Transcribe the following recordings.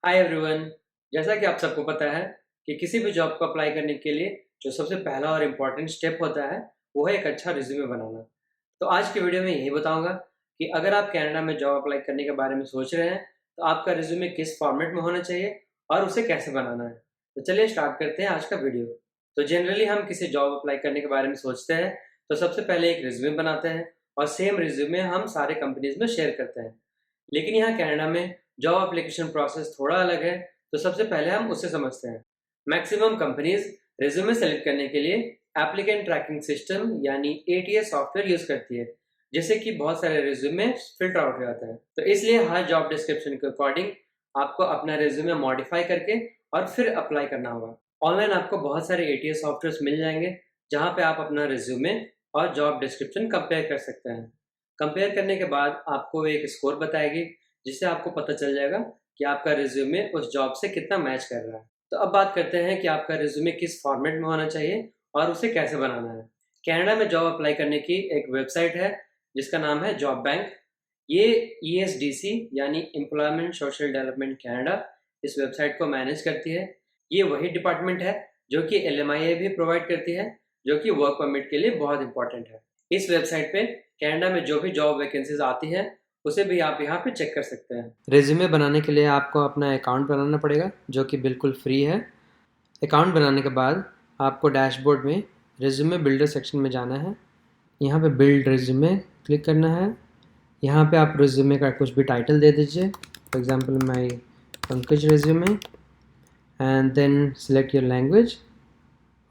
Hi everyone. जैसा कि आप सबको पता है कि किसी भी जॉब को अप्लाई करने के लिए जो सबसे पहला और इम्पॉर्टेंट स्टेप होता है वो है एक अच्छा रिज्यूमे बनाना। तो आज की वीडियो में यही बताऊंगा कि अगर आप कनाडा में जॉब अप्लाई करने के बारे में सोच रहे हैं तो आपका रिज्यूमे किस फॉर्मेट में होना चाहिए और उसे कैसे बनाना है। तो चलिए स्टार्ट करते हैं आज का वीडियो। तो जनरली हम किसी जॉब अप्लाई करने के बारे में सोचते हैं तो सबसे पहले एक रिज्यूमे बनाते हैं और सेम रिज्यूमे हम सारे कंपनीज में शेयर करते हैं। लेकिन यहाँ कनाडा में जॉब एप्लीकेशन प्रोसेस थोड़ा अलग है, तो सबसे पहले हम उसे समझते हैं। मैक्सिमम कंपनीज रिज्यूमे सेलेक्ट करने के लिए एप्लीकेंट ट्रैकिंग सिस्टम यानी एटीएस सॉफ्टवेयर यूज करती है, जिससे कि बहुत सारे रिज्यूमे फिल्टर आउट हो जाता है। तो इसलिए हर जॉब डिस्क्रिप्शन के अकॉर्डिंग आपको अपना रिज्यूमे मॉडिफाई करके और फिर अप्लाई करना होगा। ऑनलाइन आपको बहुत सारे एटीएस सॉफ्टवेयर मिल जाएंगे जहाँ पे आप अपना रिज्यूमे और जॉब डिस्क्रिप्शन कंपेयर कर सकते हैं। कंपेयर करने के बाद आपको एक स्कोर बताएगी जिससे आपको पता चल जाएगा कि आपका रिज्यूमे उस जॉब से कितना मैच कर रहा है। तो अब बात करते हैं कि आपका रिज्यूमे किस फॉर्मेट में होना चाहिए और उसे कैसे बनाना है। कनाडा में जॉब अप्लाई करने की एक वेबसाइट है जिसका नाम है जॉब बैंक। ये ESDC यानी एम्प्लॉयमेंट सोशल डेवलपमेंट कनाडा इस वेबसाइट को मैनेज करती है। ये वही डिपार्टमेंट है जो कि LMIA भी प्रोवाइड करती है, जो कि वर्क परमिट के लिए बहुत इंपॉर्टेंट है। इस वेबसाइट पे कनाडा में जो भी जॉब वैकेंसीज आती है उसे भी आप यहाँ पे चेक कर सकते हैं। रिज्यूमे बनाने के लिए आपको अपना अकाउंट बनाना पड़ेगा जो कि बिल्कुल फ्री है। अकाउंट बनाने के बाद आपको डैशबोर्ड में रिज्यूमे बिल्डर सेक्शन में जाना है। यहाँ पे बिल्ड रिज्यूमे क्लिक करना है। यहाँ पे आप रिज्यूमे का कुछ भी टाइटल दे दीजिए, for example my Pankaj resume, and then select your language.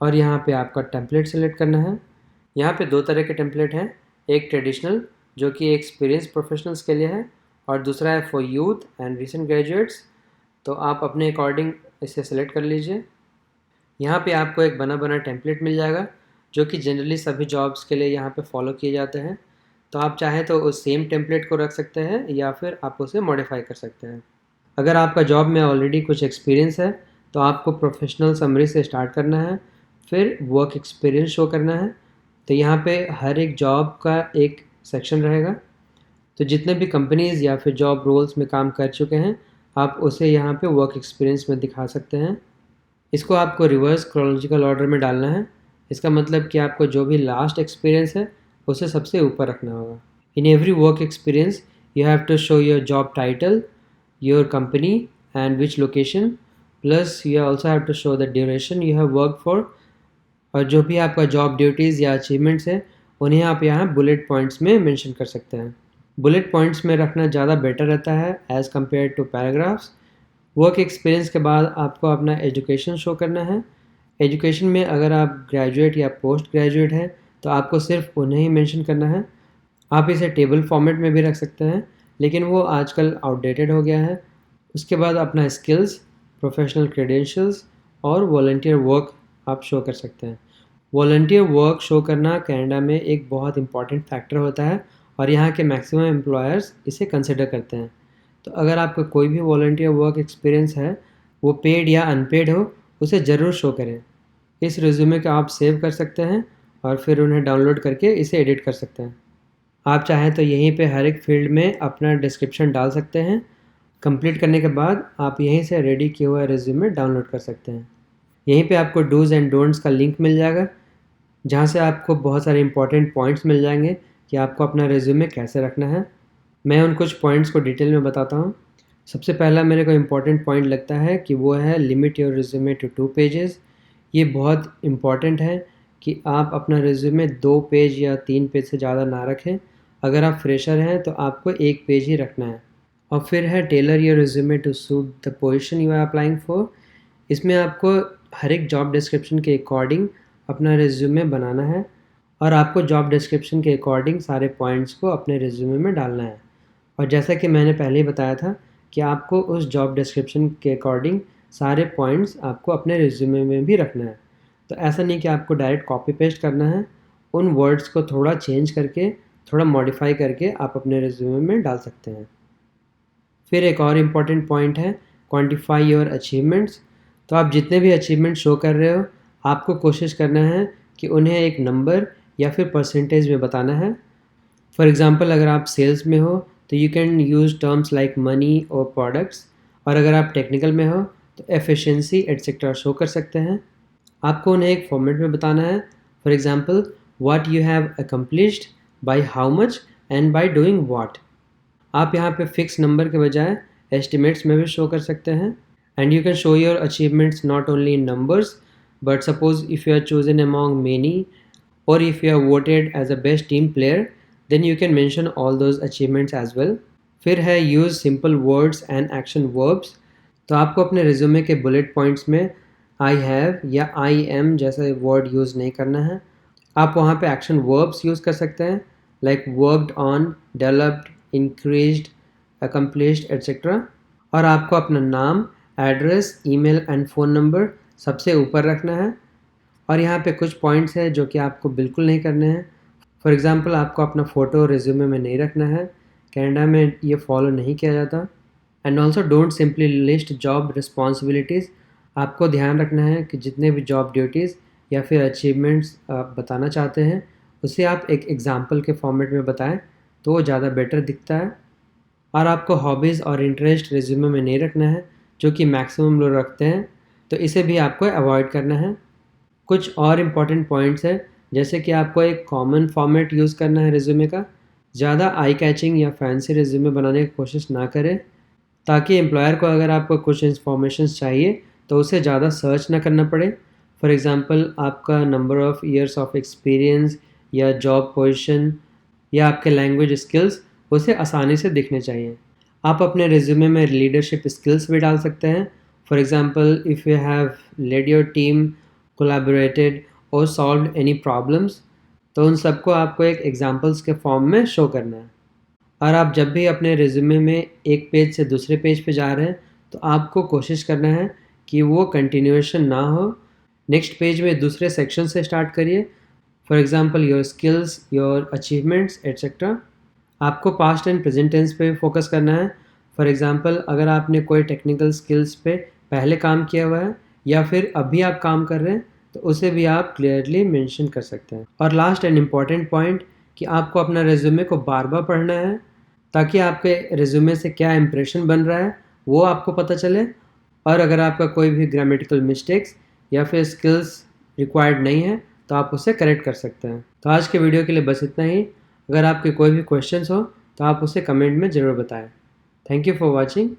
और यहाँ पे आपका टेम्पलेट सेलेक्ट करना है। यहाँ पे दो तरह के टेम्पलेट हैं, एक ट्रेडिशनल जो कि एक्सपीरियंस प्रोफेशनल्स के लिए है और दूसरा है for youth and recent graduates. तो आप अपने अकॉर्डिंग इसे सेलेक्ट कर लीजिए। यहाँ पे आपको एक बना बना टेम्पलेट मिल जाएगा जो कि जनरली सभी जॉब्स के लिए यहाँ पे फॉलो किए जाते हैं। तो आप चाहें तो उस सेम टेम्पलेट को रख सकते हैं या फिर आप उसे मॉडिफाई कर सकते हैं। अगर आपका जॉब में ऑलरेडी कुछ एक्सपीरियंस है तो आपको प्रोफेशनल समरी से स्टार्ट करना है, फिर वर्क एक्सपीरियंस शो करना है। तो यहाँ पे हर एक जॉब का एक सेक्शन रहेगा, तो जितने भी कंपनीज़ या फिर जॉब रोल्स में काम कर चुके हैं आप उसे यहाँ पे वर्क एक्सपीरियंस में दिखा सकते हैं। इसको आपको रिवर्स क्रोनोलॉजिकल ऑर्डर में डालना है। इसका मतलब कि आपको जो भी लास्ट एक्सपीरियंस है उसे सबसे ऊपर रखना होगा। In every work experience you have to show your job title, your company and which location, plus you also have to show the duration you have worked for। और जो भी आपका जॉब ड्यूटीज़ या अचीवमेंट्स है उन्हें आप यहाँ bullet points में मेंशन कर सकते हैं। बुलेट पॉइंट्स में रखना ज़्यादा बेटर रहता है as compare to paragraphs. Work experience के बाद आपको अपना एजुकेशन शो करना है। एजुकेशन में अगर आप ग्रेजुएट या पोस्ट ग्रेजुएट हैं तो आपको सिर्फ उन्हें ही मेंशन करना है। आप इसे टेबल फॉर्मेट में भी रख सकते हैं लेकिन वो आजकल आउटडेटेड हो गया है। उसके बाद अपना स्किल्स, प्रोफेशनल क्रेडेंशियल्स और वॉलंटियर वर्क आप शो कर सकते हैं। वॉलंटियर वर्क शो करना कनाडा में एक बहुत इंपॉर्टेंट फैक्टर होता है और यहाँ के मैक्सिमम एम्प्लॉयर्स इसे कंसिडर करते हैं। तो अगर आपका कोई भी वॉलंटियर वर्क एक्सपीरियंस है, वो पेड या अनपेड हो, उसे ज़रूर शो करें। इस रिज्यूमे को आप सेव कर सकते हैं और फिर उन्हें डाउनलोड करके इसे एडिट कर सकते हैं। आप चाहें तो यहीं पे हर एक फील्ड में अपना डिस्क्रिप्शन डाल सकते हैं। कंप्लीट करने के बाद आप यहीं से रेडी किया हुआ रिज्यूमे डाउनलोड कर सकते हैं। यहीं पे आपको डूज़ एंड डोंट्स का लिंक मिल जाएगा जहाँ से आपको बहुत सारे इंपॉर्टेंट पॉइंट्स मिल जाएंगे कि आपको अपना रिज्यूमे कैसे रखना है। मैं उन कुछ पॉइंट्स को डिटेल में बताता हूँ। सबसे पहला मेरे को इम्पॉर्टेंट पॉइंट लगता है कि वो है limit your resume to 2 pages. ये बहुत इम्पॉर्टेंट है कि आप अपना रिज्यूमे 2 पेज या 3 पेज से ज़्यादा ना रखें। अगर आप फ्रेशर हैं तो आपको 1 पेज ही रखना है। और फिर है tailor your resume to suit the position you are applying for. इसमें आपको हर एक जॉब डिस्क्रिप्शन के अकॉर्डिंग अपना रिज्यूमे बनाना है और आपको जॉब डिस्क्रिप्शन के अकॉर्डिंग सारे पॉइंट्स को अपने रिज्यूमे में डालना है। और जैसा कि मैंने पहले ही बताया था कि आपको उस जॉब डिस्क्रिप्शन के अकॉर्डिंग सारे पॉइंट्स आपको अपने रिज्यूमे में भी रखना है। तो ऐसा नहीं कि आपको डायरेक्ट कॉपी पेस्ट करना है, उन वर्ड्स को थोड़ा चेंज करके, थोड़ा मॉडिफाई करके आप अपने रिज्यूमे में डाल सकते हैं। फिर एक और इम्पॉर्टेंट पॉइंट है क्वांटिफाई योर अचीवमेंट्स। तो आप जितने भी अचीवमेंट शो कर रहे हो आपको कोशिश करना है कि उन्हें एक नंबर या फिर परसेंटेज में बताना है। फॉर एग्ज़ाम्पल अगर आप सेल्स में हो तो you can use terms like money और प्रोडक्ट्स। और अगर आप टेक्निकल में हो तो एफिशिएंसी एटसेट्रा शो कर सकते हैं। आपको उन्हें एक फॉर्मेट में बताना है, for example what you have accomplished, by how much and by doing what. आप यहाँ पे फिक्स नंबर के बजाय एस्टिमेट्स में भी शो कर सकते हैं। And you can show your achievements not only in numbers, but suppose if you are chosen among many or if you are voted as a best team player, then you can mention all those achievements as well. फिर है use simple words and action verbs। तो आपको अपने resume के bullet points में I have या I am जैसा word use नहीं करना है। आप वहाँ पे एक्शन वर्ब्स यूज़ कर सकते हैं, like worked on, developed, increased, accomplished etcetera. और आपको अपना नाम, address, email and phone number सबसे ऊपर रखना है। और यहाँ पे कुछ पॉइंट्स हैं जो कि आपको बिल्कुल नहीं करने हैं। फॉर एग्ज़ाम्पल आपको अपना फ़ोटो रिज्यूमे में नहीं रखना है, कनाडा में ये फॉलो नहीं किया जाता। And also don't simply list job responsibilities. आपको ध्यान रखना है कि जितने भी जॉब ड्यूटीज़ या फिर अचीवमेंट्स आप बताना चाहते हैं उसे आप एक एग्ज़ाम्पल के फॉर्मेट में बताएं तो वो ज़्यादा बेटर दिखता है। और आपको हॉबीज़ और इंटरेस्ट रिज्यूमे में नहीं रखना है, जो कि मैक्सिमम लोग रखते हैं, तो इसे भी आपको अवॉइड करना है। कुछ और इम्पॉर्टेंट पॉइंट्स हैं, जैसे कि आपको एक कॉमन फॉर्मेट यूज़ करना है रिज्यूमे का। ज़्यादा आई कैचिंग या फैंसी रिज्यूमे बनाने की कोशिश ना करें, ताकि एम्प्लॉयर को अगर आपको कुछ इन्फॉर्मेशन चाहिए तो उसे ज़्यादा सर्च ना करना पड़े। फॉर एग्ज़ाम्पल आपका number of years of experience या जॉब पोजीशन या आपके लैंग्वेज स्किल्स उसे आसानी से दिखने चाहिए। आप अपने रिज्यूमे में लीडरशिप स्किल्स भी डाल सकते हैं। For example if you have led your team, collaborated और सॉल्व्ड एनी प्रॉब्लम्स, तो उन सबको आपको एक एग्जांपल्स के फॉर्म में शो करना है। और आप जब भी अपने रिज्यूमे में एक पेज से दूसरे पेज पे जा रहे हैं तो आपको कोशिश करना है कि वो कंटिन्यूएशन ना हो। नेक्स्ट पेज में दूसरे सेक्शन से स्टार्ट करिए, for example your skills, your achievements etcetera. आपको पास्ट एंड प्रेजेंट टेंस पे भी फोकस करना है। फॉर एग्जांपल अगर आपने कोई टेक्निकल स्किल्स पे पहले काम किया हुआ है या फिर अभी आप काम कर रहे हैं तो उसे भी आप क्लियरली मेंशन कर सकते हैं। और लास्ट एंड इम्पॉर्टेंट पॉइंट कि आपको अपना रिज्यूमे को बार बार पढ़ना है, ताकि आपके रिज्यूमे से क्या इंप्रेशन बन रहा है वो आपको पता चले। और अगर आपका कोई भी ग्रामेटिकल मिस्टेक्स या फिर स्किल्स रिक्वायर्ड नहीं है तो आप उसे करेक्ट कर सकते हैं। तो आज के वीडियो के लिए बस इतना ही। अगर आपके कोई भी क्वेश्चंस हो तो आप उसे कमेंट में ज़रूर बताएं। Thank you for watching.